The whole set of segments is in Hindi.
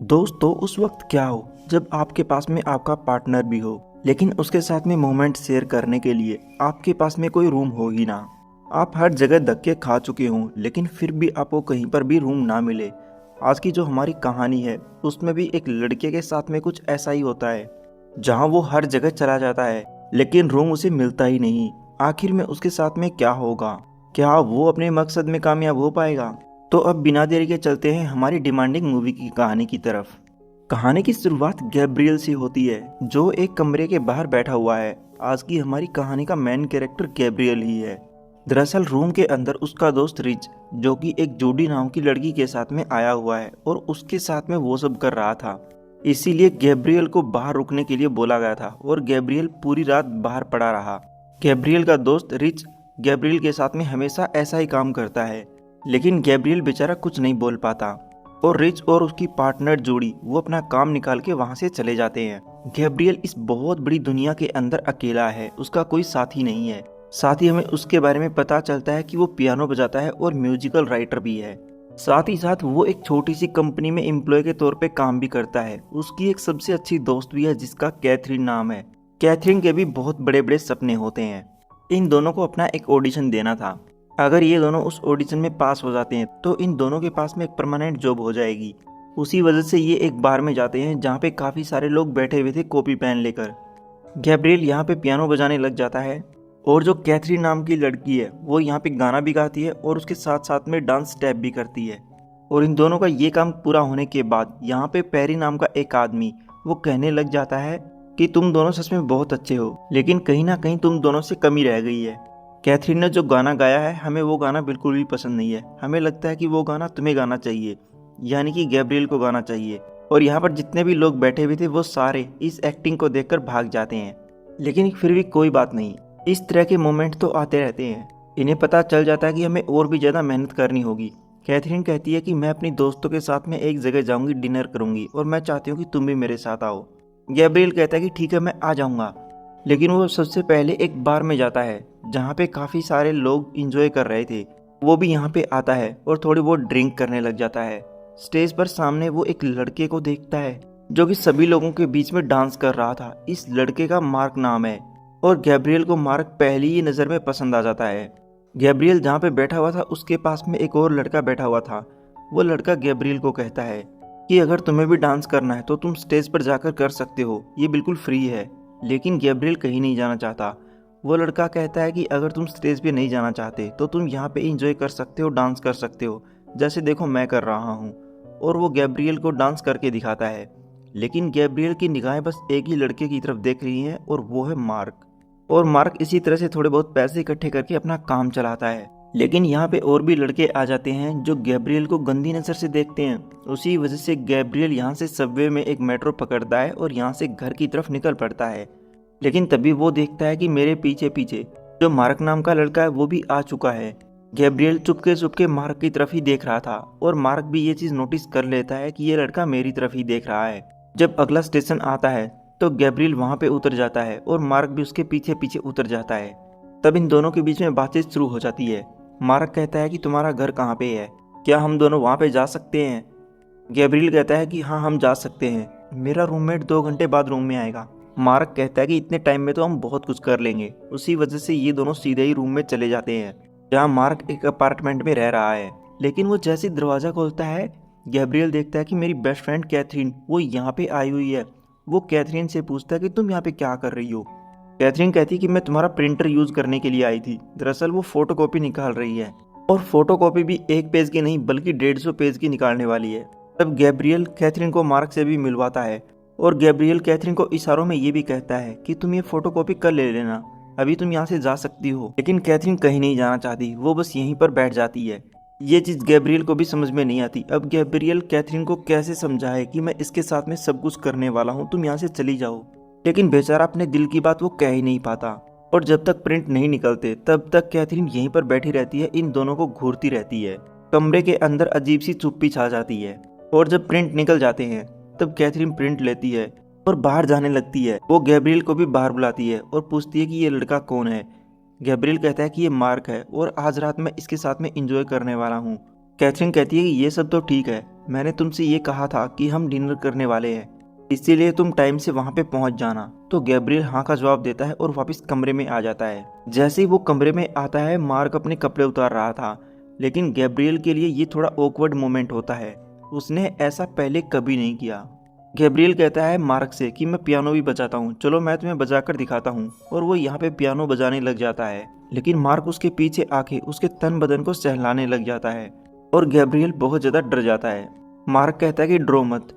दोस्तों उस वक्त क्या हो जब आपके पास में आपका पार्टनर भी हो लेकिन उसके साथ में मोमेंट शेयर करने के लिए आपके पास में कोई रूम हो ही ना। आप हर जगह धक्के खा चुके हों लेकिन फिर भी आपको कहीं पर भी रूम ना मिले। आज की जो हमारी कहानी है उसमें भी एक लड़के के साथ में कुछ ऐसा ही होता है जहां वो हर जगह चला जाता है लेकिन रूम उसे मिलता ही नहीं। आखिर में उसके साथ में क्या होगा? क्या वो अपने मकसद में कामयाब हो पाएगा? तो अब बिना देरी के चलते हैं हमारी डिमांडिंग मूवी की कहानी की तरफ। कहानी की शुरुआत गैब्रियल से होती है जो एक कमरे के बाहर बैठा हुआ है। आज की हमारी कहानी का मेन कैरेक्टर गैब्रियल ही है। दरअसल रूम के अंदर उसका दोस्त रिच जो कि एक जूडी नाम की लड़की के साथ में आया हुआ है और उसके साथ में वो सब कर रहा था। इसीलिए गैब्रियल को बाहर रुकने के लिए बोला गया था और गैब्रियल पूरी रात बाहर पड़ा रहा। गैब्रियल का दोस्त रिच गैब्रियल के साथ में हमेशा ऐसा ही काम करता है लेकिन गैब्रियल बेचारा कुछ नहीं बोल पाता और रिच और उसकी पार्टनर जोड़ी वो अपना काम निकाल के वहां से चले जाते हैं। गैब्रियल इस बहुत बड़ी दुनिया के अंदर अकेला है, उसका कोई साथी नहीं है। साथ ही हमें उसके बारे में पता चलता है कि वो पियानो बजाता है और म्यूजिकल राइटर भी है। साथ ही साथ वो एक छोटी सी कंपनी में एम्प्लॉय के तौर पे काम भी करता है। उसकी एक सबसे अच्छी दोस्त भी है जिसका कैथरीन नाम है। कैथरीन के भी बहुत बड़े बड़े सपने होते हैं। इन दोनों को अपना एक ऑडिशन देना था। अगर ये दोनों उस ऑडिशन में पास हो जाते हैं तो इन दोनों के पास में एक परमानेंट जॉब हो जाएगी। उसी वजह से ये एक बार में जाते हैं जहाँ पे काफ़ी सारे लोग बैठे हुए थे कॉपी पेन लेकर। गैब्रियल यहाँ पे पियानो बजाने लग जाता है और जो कैथरीन नाम की लड़की है वो यहाँ पे गाना भी गाती है और उसके साथ साथ में डांस स्टेप भी करती है। और इन दोनों का ये काम पूरा होने के बाद यहाँ पे पेरी नाम का एक आदमी वो कहने लग जाता है कि तुम दोनों सच में बहुत अच्छे हो लेकिन कहीं ना कहीं तुम दोनों से कमी रह गई है। कैथरीन ने जो गाना गाया है हमें वो गाना बिल्कुल भी पसंद नहीं है। हमें लगता है कि वो गाना तुम्हें गाना चाहिए, यानी कि गैब्रियल को गाना चाहिए। और यहाँ पर जितने भी लोग बैठे हुए थे वो सारे इस एक्टिंग को देखकर भाग जाते हैं। लेकिन फिर भी कोई बात नहीं, इस तरह के मोमेंट तो आते रहते हैं। इन्हें पता चल जाता है कि हमें और भी ज़्यादा मेहनत करनी होगी। कैथरीन कहती है कि मैं अपनी दोस्तों के साथ में एक जगह जाऊंगी, डिनर करूंगी और मैं चाहती हूँ कि तुम भी मेरे साथ आओ। गैब्रियल कहता है कि ठीक है मैं आ जाऊंगा। लेकिन वो सबसे पहले एक बार में जाता है जहाँ पे काफ़ी सारे लोग इंजॉय कर रहे थे। वो भी यहाँ पे आता है और थोड़ी बहुत ड्रिंक करने लग जाता है। स्टेज पर सामने वो एक लड़के को देखता है जो कि सभी लोगों के बीच में डांस कर रहा था। इस लड़के का मार्क नाम है और गैब्रियल को मार्क पहली ही नज़र में पसंद आ जाता है। गैब्रियल जहाँ पे बैठा हुआ था उसके पास में एक और लड़का बैठा हुआ था। वो लड़का गैब्रियल को कहता है कि अगर तुम्हें भी डांस करना है तो तुम स्टेज पर जाकर कर सकते हो, ये बिल्कुल फ्री है। लेकिन गैब्रियल कहीं नहीं जाना चाहता। वो लड़का कहता है कि अगर तुम स्टेज पे नहीं जाना चाहते तो तुम यहाँ पे एंजॉय कर सकते हो, डांस कर सकते हो, जैसे देखो मैं कर रहा हूँ। और वो गैब्रियल को डांस करके दिखाता है। लेकिन गैब्रियल की निगाहें बस एक ही लड़के की तरफ देख रही हैं और वो है मार्क। और मार्क इसी तरह से थोड़े बहुत पैसे इकट्ठे करके अपना काम चलाता है। लेकिन यहाँ पे और भी लड़के आ जाते हैं जो गैब्रियल को गंदी नज़र से देखते हैं। उसी वजह से गैब्रियल यहाँ से सबवे में एक मेट्रो पकड़ता है और यहाँ से घर की तरफ निकल पड़ता है। लेकिन तभी वो देखता है कि मेरे पीछे पीछे जो मार्क नाम का लड़का है वो भी आ चुका है। गैब्रियल चुपके चुपके मार्क की तरफ ही देख रहा था और मार्क भी ये चीज़ नोटिस कर लेता है कि ये लड़का मेरी तरफ ही देख रहा है। जब अगला स्टेशन आता है तो गैब्रियल वहाँ पे उतर जाता है और मार्क भी उसके पीछे पीछे उतर जाता है। तब इन दोनों के बीच में बातचीत शुरू हो जाती है। मार्क कहता है कि तुम्हारा घर कहाँ पे है, क्या हम दोनों वहाँ पे जा सकते हैं? गैब्रियल कहता है कि हाँ हम जा सकते हैं, मेरा रूममेट 2 घंटे बाद रूम में आएगा। मार्क कहता है कि इतने टाइम में तो हम बहुत कुछ कर लेंगे। उसी वजह से ये दोनों सीधे ही रूम में चले जाते हैं जहाँ मार्क एक अपार्टमेंट में रह रहा है। लेकिन वो जैसे दरवाज़ा खोलता है गैब्रियल देखता है कि मेरी बेस्ट फ्रेंड कैथरीन वो यहाँ पे आई हुई है। वो कैथरीन से पूछता है कि तुम यहाँ पे क्या कर रही हो? कैथरीन कहती है कि मैं तुम्हारा प्रिंटर यूज़ करने के लिए आई थी। दरअसल वो फोटोकॉपी निकाल रही है और फोटोकॉपी भी एक पेज की नहीं बल्कि 150 पेज की निकालने वाली है। तब गैब्रियल कैथरीन को मार्क से भी मिलवाता है और गैब्रियल कैथरीन को इशारों में ये भी कहता है कि तुम ये फोटोकॉपी कर ले लेना, अभी तुम यहाँ से जा सकती हो। लेकिन कैथरीन कहीं नहीं जाना चाहती, वो बस यहीं पर बैठ जाती है। ये चीज़ गैब्रियल को भी समझ में नहीं आती। अब गैब्रियल कैथरीन को कैसे समझाए कि मैं इसके साथ में सब कुछ करने वाला हूँ, तुम यहाँ से चली जाओ। लेकिन बेचारा अपने दिल की बात वो कह ही नहीं पाता। और जब तक प्रिंट नहीं निकलते तब तक कैथरीन यहीं पर बैठी रहती है, इन दोनों को घूरती रहती है। कमरे के अंदर अजीब सी चुप्पी छा जाती है और जब प्रिंट निकल जाते हैं तब कैथरीन प्रिंट लेती है और बाहर जाने लगती है। वो गैब्रियल को भी बाहर बुलाती है और पूछती है कि ये लड़का कौन है। गैब्रियल कहता है कि ये मार्क है और आज रात मैं इसके साथ में इंजॉय करने वाला हूँ। कैथरीन कहती है कि ये सब तो ठीक है, मैंने तुमसे ये कहा था कि हम डिनर करने वाले हैं, इसीलिए तुम टाइम से वहाँ पे पहुँच जाना। तो गैब्रियल हाँ का जवाब देता है और वापस कमरे में आ जाता है। जैसे ही वो कमरे में आता है, मार्क अपने कपड़े उतार रहा था, लेकिन गैब्रियल के लिए ये थोड़ा ऑकवर्ड मोमेंट होता है। उसने ऐसा पहले कभी नहीं किया। गैब्रियल कहता है मार्क से कि मैं पियानो भी बजाता हूँ, चलो मैं तुम्हें बजाकर दिखाता हूँ। और वो यहाँ पे पियानो बजाने लग जाता है, लेकिन मार्क उसके पीछे आके उसके तन बदन को सहलाने लग जाता है और गैब्रियल बहुत ज़्यादा डर जाता है। मार्क कहता है कि डरो मत,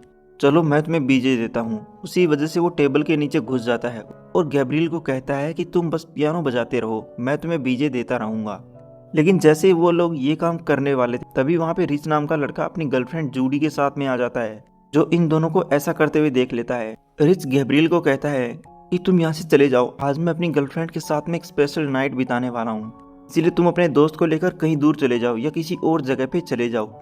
चलो मैं तुम्हें बीजे देता हूँ। उसी वजह से वो टेबल के नीचे घुस जाता है और गैब्रियल को कहता है कि तुम बस पियानो बजाते रहो, मैं तुम्हें बीजे देता रहूँगा। लेकिन जैसे ही वो लोग ये काम करने वाले थे, तभी वहाँ पे रिच नाम का लड़का अपनी गर्लफ्रेंड जूडी के साथ में आ जाता है, जो इन दोनों को ऐसा करते हुए देख लेता है। रिच गैब्रियल को कहता है कि तुम यहाँ से चले जाओ, आज मैं अपनी गर्लफ्रेंड के साथ में एक स्पेशल नाइट बिताने वाला हूँ, इसलिए तुम अपने दोस्त को लेकर कहीं दूर चले जाओ या किसी और जगह पे चले जाओ।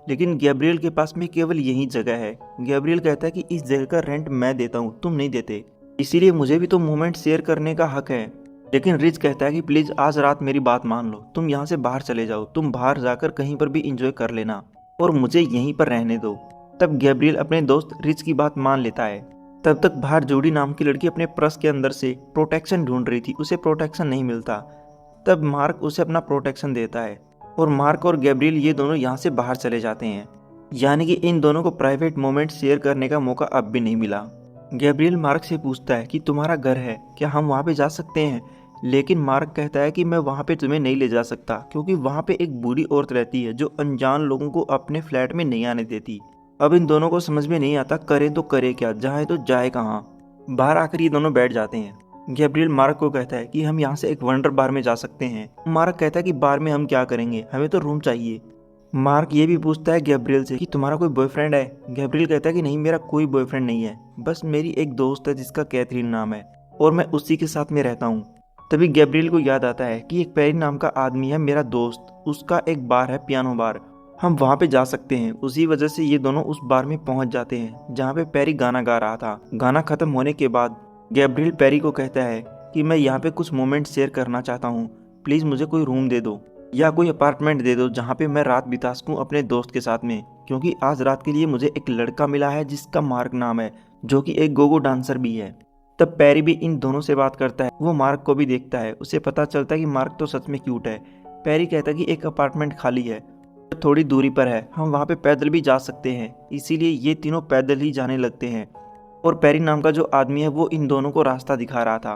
लेकिन गैब्रियल के पास में केवल यही जगह है। गैब्रियल कहता है कि इस जगह का रेंट मैं देता हूँ, तुम नहीं देते, इसीलिए मुझे भी तो मोमेंट शेयर करने का हक है। लेकिन रिच कहता है कि प्लीज आज रात मेरी बात मान लो, तुम यहाँ से बाहर चले जाओ, तुम बाहर जाकर कहीं पर भी इंजॉय कर लेना और मुझे यहीं पर रहने दो। तब गैब्रियल अपने दोस्त रिच की बात मान लेता है। तब तक बाहर जूडी नाम की लड़की अपने पर्स के अंदर से प्रोटेक्शन ढूंढ रही थी, उसे प्रोटेक्शन नहीं मिलता। तब मार्क उसे अपना प्रोटेक्शन देता है और मार्क और गैब्रियल ये दोनों यहाँ से बाहर चले जाते हैं। यानी कि इन दोनों को प्राइवेट मोमेंट शेयर करने का मौका अब भी नहीं मिला। गैब्रियल मार्क से पूछता है कि तुम्हारा घर है, क्या हम वहाँ पे जा सकते हैं? लेकिन मार्क कहता है कि मैं वहाँ पे तुम्हें नहीं ले जा सकता, क्योंकि वहाँ पे एक बूढ़ी औरत रहती है जो अनजान लोगों को अपने फ्लैट में नहीं आने देती। अब इन दोनों को समझ में नहीं आता करें तो करे क्या, जाए तो जाए कहाँ। बाहर आकर ये दोनों बैठ जाते हैं। गैब्रियल मार्क को कहता है कि हम यहाँ से एक वंडर बार में जा सकते हैं। मार्क कहता है कि बार में हम क्या करेंगे, हमें तो रूम चाहिए। मार्क ये भी पूछता है गैब्रियल से कि तुम्हारा कोई बॉयफ्रेंड है? गैब्रियल कहता है कि नहीं, मेरा कोई बॉयफ्रेंड नहीं है, बस मेरी एक दोस्त है जिसका कैथरीन नाम है और मैं उसी के साथ में रहता हूँ। तभी गैब्रियल को याद आता है कि एक पेरी नाम का आदमी है मेरा दोस्त, उसका एक बार है पियानो बार, हम वहाँ पे जा सकते हैं। उसी वजह से ये दोनों उस बार में पहुँच जाते हैं जहाँ पे पेरी गाना गा रहा था। गाना खत्म होने के बाद गैब्रियल पेरी को कहता है कि मैं यहाँ पे कुछ मोमेंट शेयर करना चाहता हूँ, प्लीज़ मुझे कोई रूम दे दो या कोई अपार्टमेंट दे दो जहाँ पे मैं रात बिता सकूँ अपने दोस्त के साथ में, क्योंकि आज रात के लिए मुझे एक लड़का मिला है जिसका मार्क नाम है, जो कि एक गोगो डांसर भी है। तब पेरी भी इन दोनों से बात करता है, वो मार्क को भी देखता है, उसे पता चलता है कि मार्क तो सच में क्यूट है। पेरी कहता है कि एक अपार्टमेंट खाली है, थोड़ी दूरी पर है, हम वहाँ पे पैदल भी जा सकते हैं। इसीलिए ये तीनों पैदल ही जाने लगते हैं और पेरी नाम का जो आदमी है वो इन दोनों को रास्ता दिखा रहा था।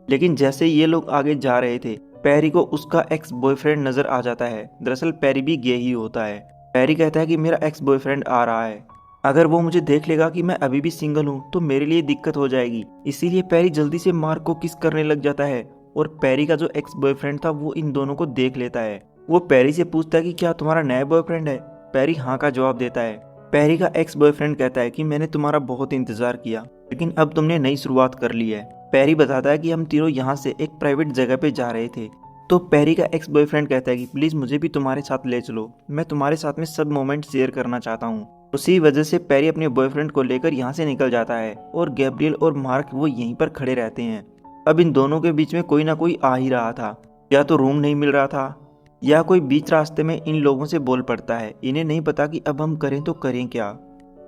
लेकिन जैसे ये लोग आगे जा रहे थे, पेरी को उसका एक्स बॉयफ्रेंड नजर आ जाता है। दरअसल पेरी भी गे ही होता है। पेरी कहता है कि मेरा एक्स बॉयफ्रेंड आ रहा है, अगर वो मुझे देख लेगा कि मैं अभी भी सिंगल हूँ तो मेरे लिए दिक्कत हो जाएगी। इसीलिए पेरी जल्दी से मार्क को किस करने लग जाता है और पेरी का जो एक्स बॉयफ्रेंड था वो इन दोनों को देख लेता है। वो पेरी से पूछता है कि क्या तुम्हारा नया बॉयफ्रेंड है? पेरी हाँ का जवाब देता है। पेरी का एक्स बॉयफ्रेंड कहता है कि मैंने तुम्हारा बहुत इंतजार किया, लेकिन अब तुमने नई शुरुआत कर ली है। पेरी बताता है कि हम तीनों यहाँ से एक प्राइवेट जगह पे जा रहे थे। तो पेरी का एक्स बॉयफ्रेंड कहता है कि प्लीज मुझे भी तुम्हारे साथ ले चलो, मैं तुम्हारे साथ में सब मोमेंट शेयर करना चाहता हूँ। उसी वजह से पेरी अपने बॉयफ्रेंड को लेकर यहाँ से निकल जाता है और गैब्रियल और मार्क वो यहीं पर खड़े रहते हैं। अब इन दोनों के बीच में कोई ना कोई आ ही रहा था, या तो रूम नहीं मिल रहा था या कोई बीच रास्ते में इन लोगों से बोल पड़ता है। इन्हें नहीं पता कि अब हम करें तो करें क्या।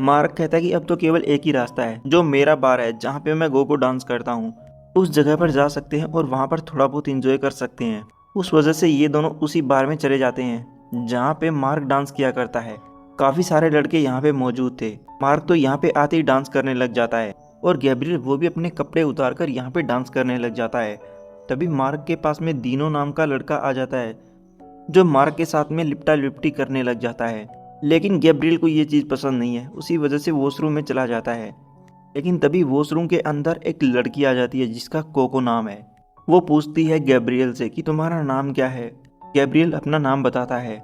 मार्क कहता है कि अब तो केवल एक ही रास्ता है, जो मेरा बार है जहाँ पे मैं गोगो डांस करता हूँ, उस जगह पर जा सकते हैं और वहाँ पर थोड़ा बहुत इंजॉय कर सकते हैं। उस वजह से ये दोनों उसी बार में चले जाते हैं जहाँ पे मार्क डांस किया करता है। काफ़ी सारे लड़के यहाँ पे मौजूद थे। मार्क तो यहाँ पे आते ही डांस करने लग जाता है और गैब्रियल वो भी अपने कपड़े उतार कर यहाँ पे डांस करने लग जाता है। तभी मार्क के पास में दीनो नाम का लड़का आ जाता है, जो मार्क के साथ में लिपटा लिपटी करने लग जाता है। लेकिन गैब्रियल को ये चीज़ पसंद नहीं है, उसी वजह से वॉशरूम में चला जाता है। लेकिन तभी वॉशरूम के अंदर एक लड़की आ जाती है जिसका कोको नाम है। वो पूछती है गैब्रियल से कि तुम्हारा नाम क्या है? गैब्रियल अपना नाम बताता है।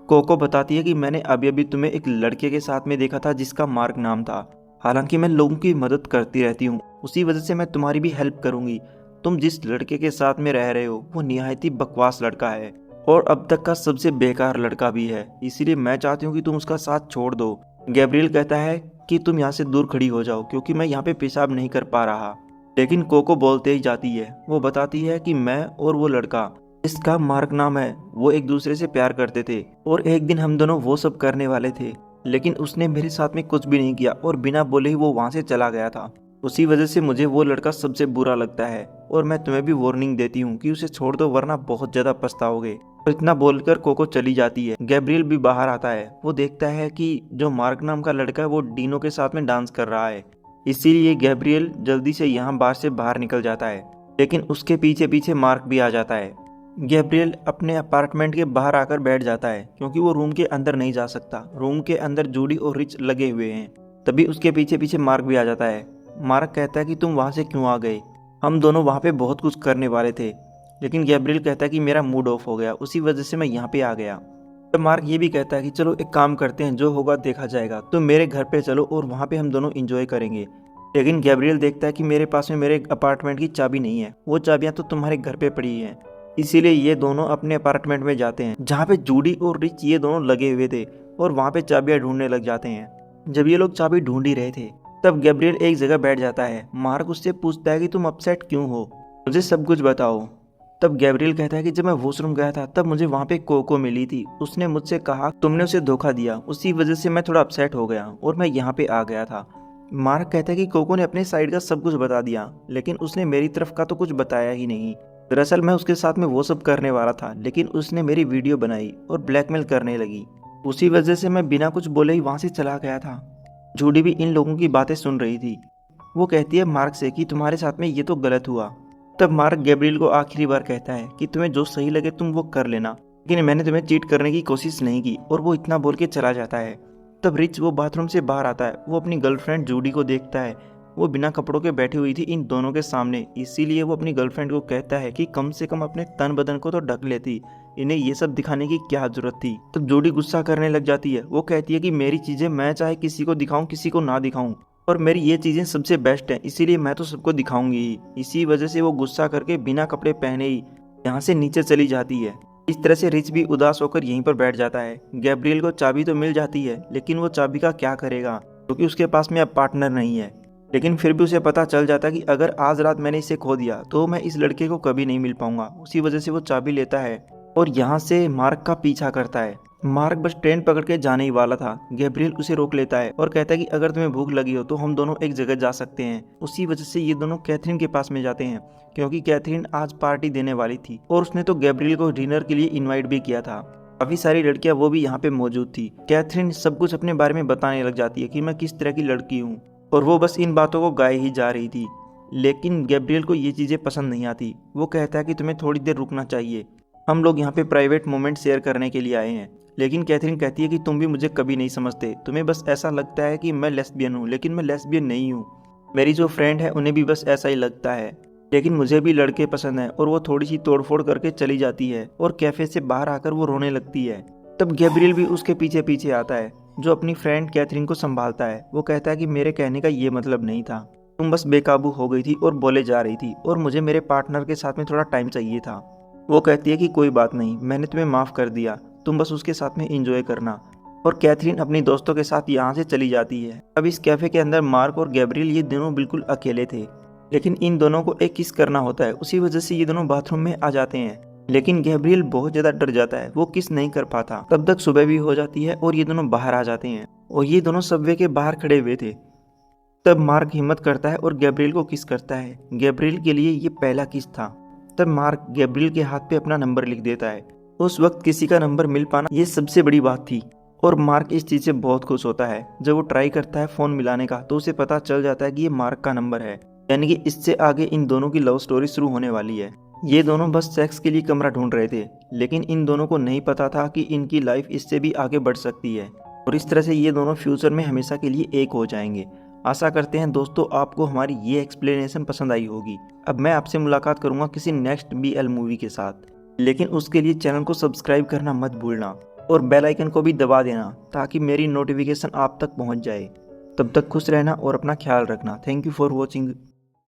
कोको बताती है कि मैंने अभी अभी तुम्हें एक लड़के के साथ में देखा था जिसका मार्क नाम था। हालांकि मैं लोगों की मदद करती रहती हूँ, उसी वजह से मैं तुम्हारी भी हेल्प करूँगी। तुम जिस लड़के के साथ में रह रहे हो वो निहायत ही बकवास लड़का है और अब तक का सबसे बेकार लड़का भी है, इसीलिए मैं चाहती हूँ कि तुम उसका साथ छोड़ दो। गैब्रियल कहता है कि तुम यहाँ से दूर खड़ी हो जाओ, क्योंकि मैं यहाँ पे पेशाब नहीं कर पा रहा। लेकिन कोको बोलते ही जाती है। वो बताती है कि मैं और वो लड़का जिसका मार्क नाम है वो एक दूसरे से प्यार करते थे और एक दिन हम दोनों वो सब करने वाले थे लेकिन उसने मेरे साथ में कुछ भी नहीं किया और बिना बोले ही वो वहाँ से चला गया था। उसी वजह से मुझे वो लड़का सबसे बुरा लगता है और मैं तुम्हें भी वार्निंग देती हूँ कि उसे छोड़ दो वरना बहुत ज़्यादा पछताओगे। और इतना बोलकर कोको चली जाती है। गैब्रियल भी बाहर आता है। वो देखता है कि जो मार्क नाम का लड़का है वो डीनो के साथ में डांस कर रहा है। इसीलिए गैब्रियल जल्दी से यहाँ बार से बाहर निकल जाता है, लेकिन उसके पीछे पीछे मार्क भी आ जाता है। गैब्रियल अपने अपार्टमेंट के बाहर आकर बैठ जाता है क्योंकि वो रूम के अंदर नहीं जा सकता। रूम के अंदर जूडी और रिच लगे हुए हैं। तभी उसके पीछे पीछे मार्क भी आ जाता है। मार्क कहता है कि तुम वहाँ से क्यों आ गए, हम दोनों वहाँ पे बहुत कुछ करने वाले थे। लेकिन गैब्रियल कहता है कि मेरा मूड ऑफ हो गया, उसी वजह से मैं यहाँ पे आ गया। तो मार्क ये भी कहता है कि चलो एक काम करते हैं, जो होगा देखा जाएगा, तुम मेरे घर पे चलो और वहाँ पे हम दोनों इंजॉय करेंगे। लेकिन गैब्रियल देखता है कि मेरे पास में मेरे अपार्टमेंट की चाबी नहीं है, वो चाबियाँ तो तुम्हारे घर पे पड़ी हैं। इसीलिए ये दोनों अपने अपार्टमेंट में जाते हैं जहाँ पे जूडी और रिच ये दोनों लगे हुए थे और वहाँ पे चाबियाँ ढूंढने लग जाते हैं। जब ये लोग चाबी ढूंढ ही रहे थे तब गैब्रियल एक जगह बैठ जाता है। मार्क उससे पूछता है कि तुम अपसेट क्यों हो, मुझे सब कुछ बताओ। तब गैब्रियल कहता है कि जब मैं वॉशरूम गया था तब मुझे वहाँ पे कोको मिली थी, उसने मुझसे कहा तुमने उसे धोखा दिया, उसी वजह से मैं थोड़ा अपसेट हो गया और मैं यहाँ पे आ गया था। मार्क कहता है कि कोको ने अपने साइड का सब कुछ बता दिया, लेकिन उसने मेरी तरफ का तो कुछ बताया ही नहीं। दरअसल मैं उसके साथ में वो सब करने वाला था, लेकिन उसने मेरी वीडियो बनाई और ब्लैकमेल करने लगी। उसी वजह से मैं बिना कुछ बोले ही वहाँ से चला गया था। जूडी भी इन लोगों की बातें सुन रही थी। वो कहती है मार्क से कि तुम्हारे साथ में ये तो गलत हुआ। तब मार्क गैब्रियल को आखिरी बार कहता है कि तुम्हें जो सही लगे तुम वो कर लेना, लेकिन मैंने तुम्हें चीट करने की कोशिश नहीं की, और वो इतना बोल के चला जाता है। तब रिच वो बाथरूम से बाहर आता है। वो अपनी गर्लफ्रेंड जूडी को देखता है। वो बिना कपड़ों के बैठी हुई थी इन दोनों के सामने, इसीलिए वो अपनी गर्लफ्रेंड को कहता है कि कम से कम अपने तन बदन को तो ढक लेती, इन्हें ये सब दिखाने की क्या जरूरत थी। तब जूडी गुस्सा करने लग जाती है। वो कहती है कि मेरी चीजें मैं चाहे किसी को दिखाऊं किसी को ना दिखाऊं, और मेरी ये चीजें सबसे बेस्ट हैं, इसीलिए मैं तो सबको दिखाऊंगी ही। इसी वजह से वो गुस्सा करके बिना कपड़े पहने ही यहाँ से नीचे चली जाती है। इस तरह से रिच भी उदास होकर यहीं पर बैठ जाता है। गैब्रियल को चाबी तो मिल जाती है, लेकिन वो चाबी का क्या करेगा क्योंकि उसके पास में अब पार्टनर नहीं है। लेकिन फिर भी उसे पता चल जाता है कि अगर आज रात मैंने इसे खो दिया तो मैं इस लड़के को कभी नहीं मिल पाऊंगा। उसी वजह से वो चाबी लेता है और यहाँ से मार्क का पीछा करता है। मार्क बस ट्रेन पकड़ के जाने ही वाला था। गैब्रियल उसे रोक लेता है और कहता है कि अगर तुम्हें भूख लगी हो तो हम दोनों एक जगह जा सकते हैं। उसी वजह से ये दोनों कैथरीन के पास में जाते हैं क्योंकि कैथरीन आज पार्टी देने वाली थी और उसने तो गैब्रियल को डिनर के लिए इनवाइट भी किया था। काफी सारी लड़कियां वो भी यहाँ पे मौजूद थी। कैथरीन सब कुछ अपने बारे में बताने लग जाती है कि मैं किस तरह की लड़की हूँ, और वो बस इन बातों को गाए ही जा रही थी। लेकिन गैब्रियल को ये चीजें पसंद नहीं आती। वो कहता है कि तुम्हें थोड़ी देर रुकना चाहिए, हम लोग यहाँ पे प्राइवेट मोमेंट शेयर करने के लिए आए हैं। लेकिन कैथरीन कहती है कि तुम भी मुझे कभी नहीं समझते, तुम्हें बस ऐसा लगता है कि मैं लेस्बियन हूँ, लेकिन मैं लेस्बियन नहीं हूँ। मेरी जो फ्रेंड है उन्हें भी बस ऐसा ही लगता है, लेकिन मुझे भी लड़के पसंद है। और वो थोड़ी सी तोड़फोड़ करके चली जाती है और कैफे से बाहर आकर वो रोने लगती है। तब गैब्रियल भी उसके पीछे पीछे आता है, जो अपनी फ्रेंड कैथरीन को संभालता है। वो कहता है कि मेरे कहने का ये मतलब नहीं था, तुम बस बेकाबू हो गई थी और बोले जा रही थी, और मुझे मेरे पार्टनर के साथ में थोड़ा टाइम चाहिए था। वो कहती है कि कोई बात नहीं, मैंने तुम्हें माफ़ कर दिया, तुम बस उसके साथ में इंजॉय करना। और कैथरीन अपनी दोस्तों के साथ यहाँ से चली जाती है। अब इस कैफे के अंदर मार्क और गैब्रियल ये दोनों बिल्कुल अकेले थे, लेकिन इन दोनों को एक किस करना होता है। उसी वजह से ये दोनों बाथरूम में आ जाते हैं, लेकिन गैब्रियल बहुत ज़्यादा डर जाता है, वो किस नहीं कर पाता। तब तक सुबह भी हो जाती है और ये दोनों बाहर आ जाते हैं, और ये दोनों सबवे के बाहर खड़े हुए थे। तब मार्क हिम्मत करता है और गैब्रियल को किस करता है। गैब्रियल के लिए ये पहला किस था। तब मार्क गैब्रियल के हाथ पे अपना नंबर लिख देता है। उस वक्त किसी का नंबर मिल पाना ये सबसे बड़ी बात थी, और मार्क इस चीज़ से बहुत खुश होता है। जब वो ट्राई करता है फ़ोन मिलाने का तो उसे पता चल जाता है कि ये मार्क का नंबर है, यानी कि इससे आगे इन दोनों की लव स्टोरी शुरू होने वाली है। ये दोनों बस सेक्स के लिए कमरा ढूंढ रहे थे, लेकिन इन दोनों को नहीं पता था कि इनकी लाइफ इससे भी आगे बढ़ सकती है, और इस तरह से ये दोनों फ्यूचर में हमेशा के लिए एक हो जाएंगे। आशा करते हैं दोस्तों आपको हमारी ये एक्सप्लेनेशन पसंद आई होगी। अब मैं आपसे मुलाकात करूंगा किसी नेक्स्ट BL मूवी के साथ, लेकिन उसके लिए चैनल को सब्सक्राइब करना मत भूलना और बेल आइकन को भी दबा देना ताकि मेरी नोटिफिकेशन आप तक पहुंच जाए। तब तक खुश रहना और अपना ख्याल रखना। Thank you for watching.